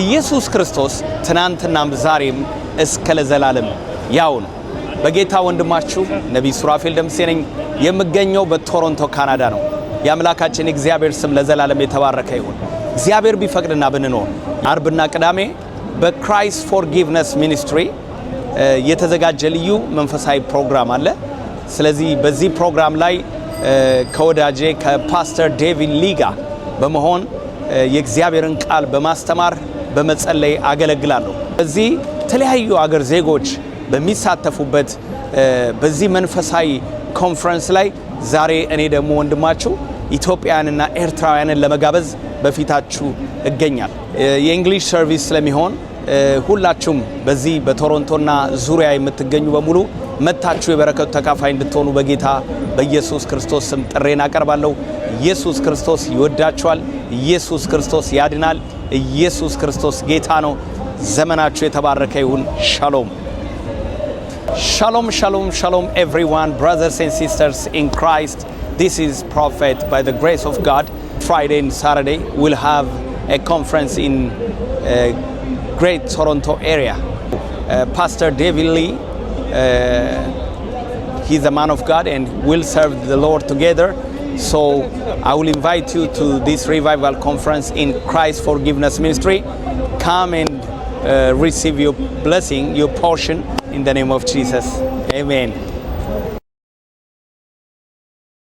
ኢየሱስ ክርስቶስ ትናንትናም ዛሬም እስከ ለዘላለም ያው ነው። በጌታ ወንድማችሁ ነብይ ሱራፌል ደምሴ ነኝ። የምገኘው በቶሮንቶ ካናዳ ነው። የአምላካችን እግዚአብሔር ስም ለዘላለም የተባረከ ይሁን። እግዚአብሔር ቢፈቅድና ብንኖር አርብና ቅዳሜ በክራይስት ፎርጊቭነስ ሚኒስትሪ የተዘጋጀ ልዩ መንፈሳዊ ፕሮግራም አለ። ስለዚህ በዚህ ፕሮግራም ላይ ከወዳጄ ከፓስተር ዴቪድ ሊጋ በመሆን የእግዚአብሔርን ቃል በማስተማር በመጸለይ አገለግላለሁ። በዚህ ተለያዩ አገር ዜጎች በሚሳተፉበት በዚህ መንፈሳዊ ኮንፈረንስ ላይ ዛሬ እኔ ደግሞ ወንድማችሁ ኢትዮጵያውያንና ኤርትራውያንን ለመጋበዝ በፊታችሁ እገኛለሁ። የእንግሊሽ ሰርቪስ ስለሚሆን ሁላችሁም በዚህ በቶሮንቶና ዙሪያ የምትገኙ በሙሉ መታችሁ የበረከቱ ተካፋይ እንድትሆኑ በጌታ በኢየሱስ ክርስቶስ ስም ጥሬን አቀርባለሁ። ኢየሱስ ክርስቶስ ይወዳችኋል። ኢየሱስ ክርስቶስ ያድናል። ኢየሱስ ክርስቶስ ጌታ ነው። ዘመናችሁ የተባረከ ይሁን። ሻሎም Shalom, shalom, shalom everyone, brothers and sisters in Christ. This is Prophet by the grace of God. Friday and Saturday we'll have a conference in Great Toronto area. Pastor David Lee, he's a man of God and we'll serve the Lord together. So I will invite you to this revival conference in Christ Forgiveness Ministry. Come and receive your blessing, your portion in the name of Jesus. Amen.